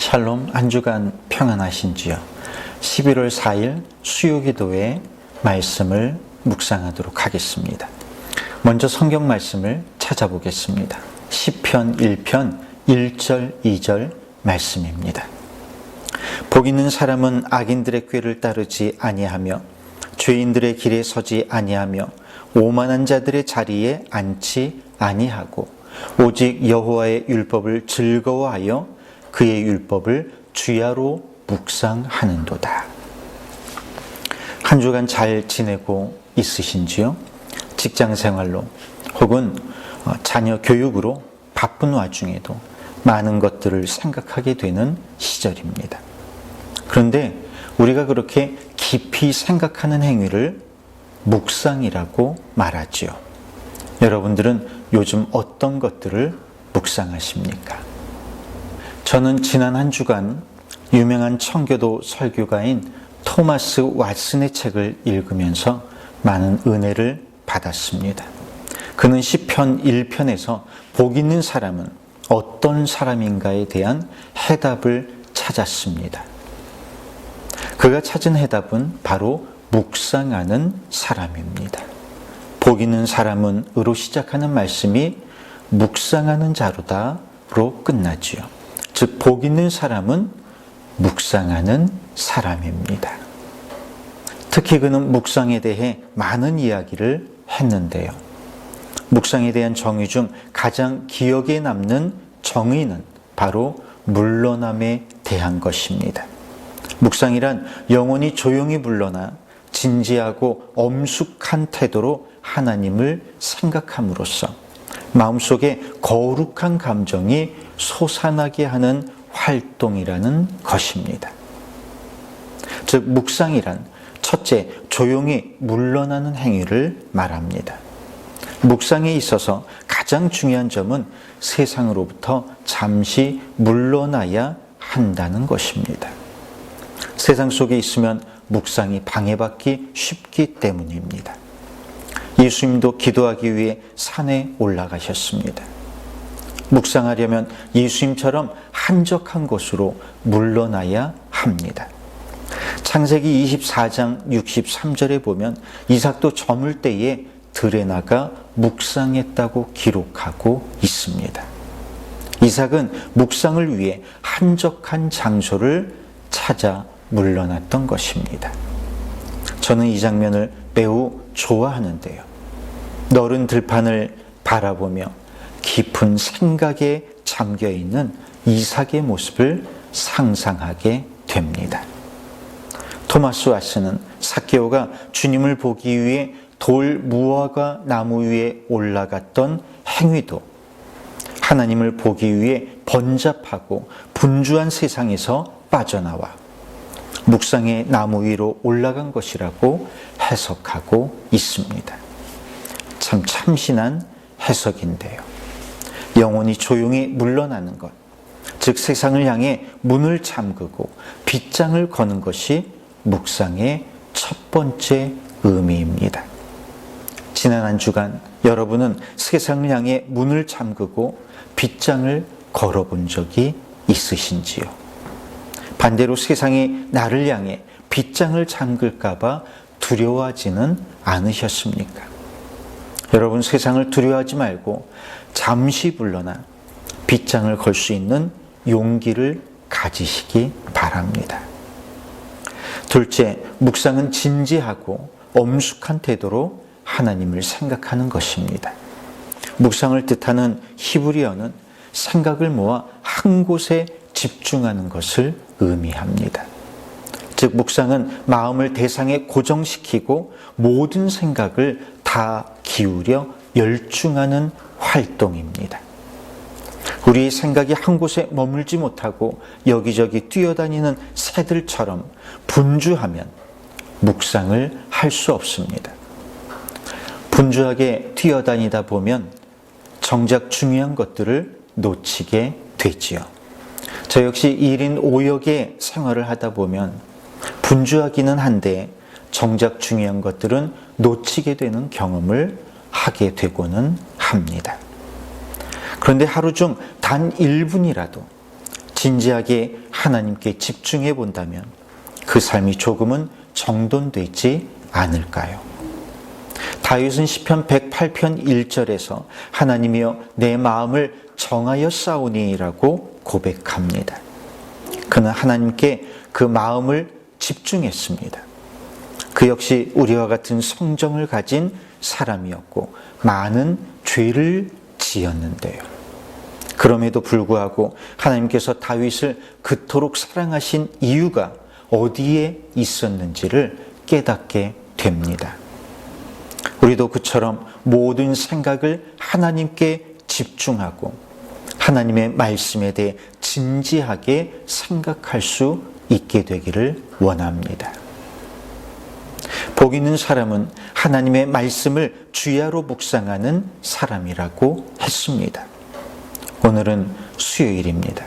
샬롬, 한 주간 평안하신지요? 11월 4일 수요기도의 말씀을 묵상하도록 하겠습니다. 먼저 성경 말씀을 찾아보겠습니다. 시편 1편 1절 2절 말씀입니다. 복 있는 사람은 악인들의 꾀를 따르지 아니하며 죄인들의 길에 서지 아니하며 오만한 자들의 자리에 앉지 아니하고 오직 여호와의 율법을 즐거워하여 그의 율법을 주야로 묵상하는도다. 한 주간 잘 지내고 있으신지요? 직장 생활로 혹은 자녀 교육으로 바쁜 와중에도 많은 것들을 생각하게 되는 시절입니다. 그런데 우리가 그렇게 깊이 생각하는 행위를 묵상이라고 말하지요. 여러분들은 요즘 어떤 것들을 묵상하십니까? 저는 지난 한 주간 유명한 청교도 설교가인 토마스 왓슨의 책을 읽으면서 많은 은혜를 받았습니다. 그는 시편 1편에서 복 있는 사람은 어떤 사람인가에 대한 해답을 찾았습니다. 그가 찾은 해답은 바로 묵상하는 사람입니다. 복 있는 사람은 으로 시작하는 말씀이 묵상하는 자로다로 끝나지요. 즉 복 있는 사람은 묵상하는 사람입니다. 특히 그는 묵상에 대해 많은 이야기를 했는데요. 묵상에 대한 정의 중 가장 기억에 남는 정의는 바로 물러남에 대한 것입니다. 묵상이란 영혼이 조용히 물러나 진지하고 엄숙한 태도로 하나님을 생각함으로써 마음속에 거룩한 감정이 솟아나게 하는 활동이라는 것입니다. 즉 묵상이란 첫째, 조용히 물러나는 행위를 말합니다. 묵상에 있어서 가장 중요한 점은 세상으로부터 잠시 물러나야 한다는 것입니다. 세상 속에 있으면 묵상이 방해받기 쉽기 때문입니다. 예수님도 기도하기 위해 산에 올라가셨습니다. 묵상하려면 예수님처럼 한적한 곳으로 물러나야 합니다. 창세기 24장 63절에 보면 이삭도 저물 때에 들에 나가 묵상했다고 기록하고 있습니다. 이삭은 묵상을 위해 한적한 장소를 찾아 물러났던 것입니다. 저는 이 장면을 매우 좋아하는데요. 너른 들판을 바라보며 깊은 생각에 잠겨있는 이삭의 모습을 상상하게 됩니다. 토마스 왓슨은 삭개오가 주님을 보기 위해 돌 무화과 나무 위에 올라갔던 행위도 하나님을 보기 위해 번잡하고 분주한 세상에서 빠져나와 묵상의 나무 위로 올라간 것이라고 해석하고 있습니다. 참 참신한 해석인데요. 영혼이 조용히 물러나는 것, 즉 세상을 향해 문을 잠그고 빗장을 거는 것이 묵상의 첫 번째 의미입니다. 지난 한 주간 여러분은 세상을 향해 문을 잠그고 빗장을 걸어본 적이 있으신지요? 반대로 세상이 나를 향해 빗장을 잠글까봐 두려워하지는 않으셨습니까? 여러분, 세상을 두려워하지 말고 잠시 물러나 빗장을 걸 수 있는 용기를 가지시기 바랍니다. 둘째, 묵상은 진지하고 엄숙한 태도로 하나님을 생각하는 것입니다. 묵상을 뜻하는 히브리어는 생각을 모아 한 곳에 집중하는 것을 의미합니다. 즉 묵상은 마음을 대상에 고정시키고 모든 생각을 다 기울여 열중하는 활동입니다. 우리의 생각이 한 곳에 머물지 못하고 여기저기 뛰어다니는 새들처럼 분주하면 묵상을 할 수 없습니다. 분주하게 뛰어다니다 보면 정작 중요한 것들을 놓치게 되지요. 저 역시 1인 5역의 생활을 하다 보면 분주하기는 한데 정작 중요한 것들은 놓치게 되는 경험을 하게 되고는 합니다. 그런데 하루 중 단 1분이라도 진지하게 하나님께 집중해 본다면 그 삶이 조금은 정돈되지 않을까요? 다윗은 시편 108편 1절에서 하나님이여 내 마음을 정하였사오니라고 고백합니다. 그는 하나님께 그 마음을 집중했습니다. 그 역시 우리와 같은 성정을 가진 사람이었고 많은 죄를 지었는데요. 그럼에도 불구하고 하나님께서 다윗을 그토록 사랑하신 이유가 어디에 있었는지를 깨닫게 됩니다. 우리도 그처럼 모든 생각을 하나님께 집중하고 하나님의 말씀에 대해 진지하게 생각할 수 있게 되기를 원합니다. 복 있는 사람은 하나님의 말씀을 주야로 묵상하는 사람이라고 했습니다. 오늘은 수요일입니다.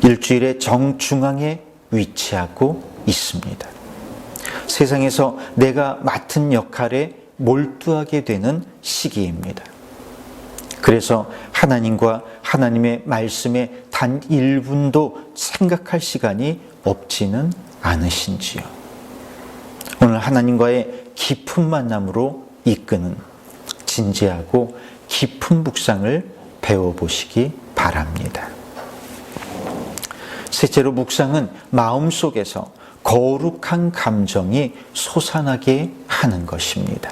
일주일의 정중앙에 위치하고 있습니다. 세상에서 내가 맡은 역할에 몰두하게 되는 시기입니다. 그래서 하나님과 하나님의 말씀에 단 1분도 생각할 시간이 없지는 않으신지요. 오늘 하나님과의 깊은 만남으로 이끄는 진지하고 깊은 묵상을 배워보시기 바랍니다. 셋째로 묵상은 마음속에서 거룩한 감정이 솟아나게 하는 것입니다.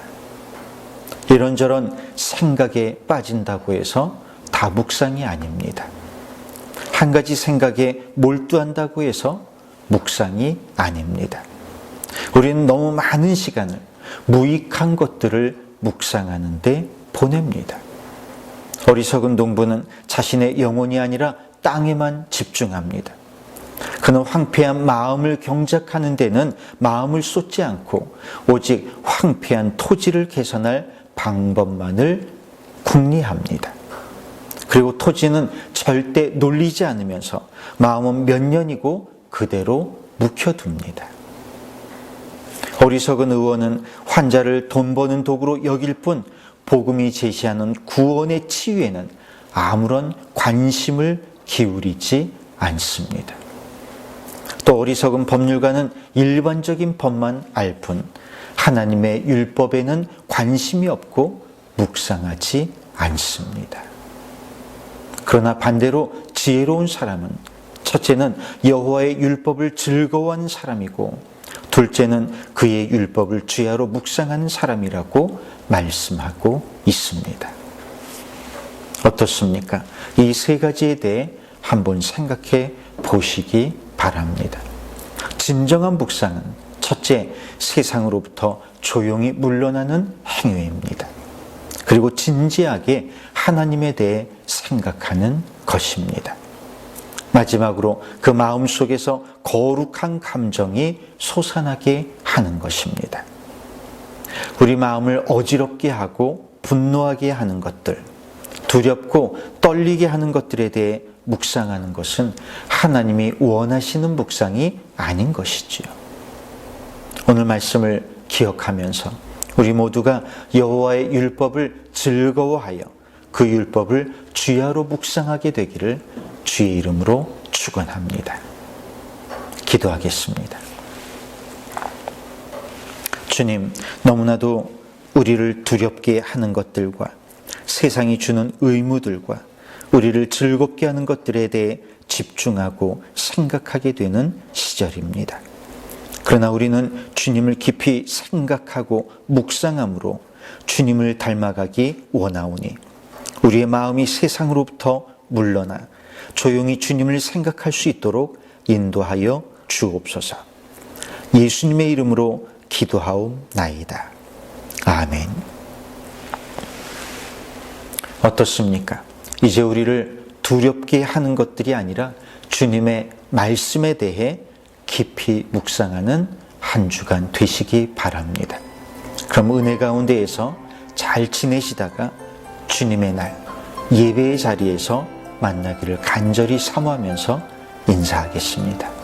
이런저런 생각에 빠진다고 해서 다 묵상이 아닙니다. 한 가지 생각에 몰두한다고 해서 묵상이 아닙니다. 우리는 너무 많은 시간을 무익한 것들을 묵상하는 데 보냅니다. 어리석은 농부는 자신의 영혼이 아니라 땅에만 집중합니다. 그는 황폐한 마음을 경작하는 데는 마음을 쏟지 않고 오직 황폐한 토지를 개선할 방법만을 궁리합니다. 그리고 토지는 절대 놀리지 않으면서 마음은 몇 년이고 그대로 묵혀둡니다. 어리석은 의원은 환자를 돈 버는 도구로 여길 뿐 복음이 제시하는 구원의 치유에는 아무런 관심을 기울이지 않습니다. 또 어리석은 법률가는 일반적인 법만 알 뿐 하나님의 율법에는 관심이 없고 묵상하지 않습니다. 그러나 반대로 지혜로운 사람은 첫째는 여호와의 율법을 즐거워하는 사람이고 둘째는 그의 율법을 주야로 묵상하는 사람이라고 말씀하고 있습니다. 어떻습니까? 이 세 가지에 대해 한번 생각해 보시기 바랍니다. 진정한 묵상은 첫째, 세상으로부터 조용히 물러나는 행위입니다. 그리고 진지하게 하나님에 대해 생각하는 것입니다. 마지막으로 그 마음속에서 거룩한 감정이 솟아나게 하는 것입니다. 우리 마음을 어지럽게 하고 분노하게 하는 것들, 두렵고 떨리게 하는 것들에 대해 묵상하는 것은 하나님이 원하시는 묵상이 아닌 것이지요. 오늘 말씀을 기억하면서 우리 모두가 여호와의 율법을 즐거워하여 그 율법을 주야로 묵상하게 되기를 주의 이름으로 축원합니다. 기도하겠습니다. 주님, 너무나도 우리를 두렵게 하는 것들과 세상이 주는 의무들과 우리를 즐겁게 하는 것들에 대해 집중하고 생각하게 되는 시절입니다. 그러나 우리는 주님을 깊이 생각하고 묵상함으로 주님을 닮아가기 원하오니 우리의 마음이 세상으로부터 물러나 조용히 주님을 생각할 수 있도록 인도하여 주옵소서. 예수님의 이름으로 기도하옵나이다. 아멘. 어떻습니까? 이제 우리를 두렵게 하는 것들이 아니라 주님의 말씀에 대해 깊이 묵상하는 한 주간 되시기 바랍니다. 그럼 은혜 가운데에서 잘 지내시다가 주님의 날 예배의 자리에서 만나기를 간절히 사모하면서 인사하겠습니다.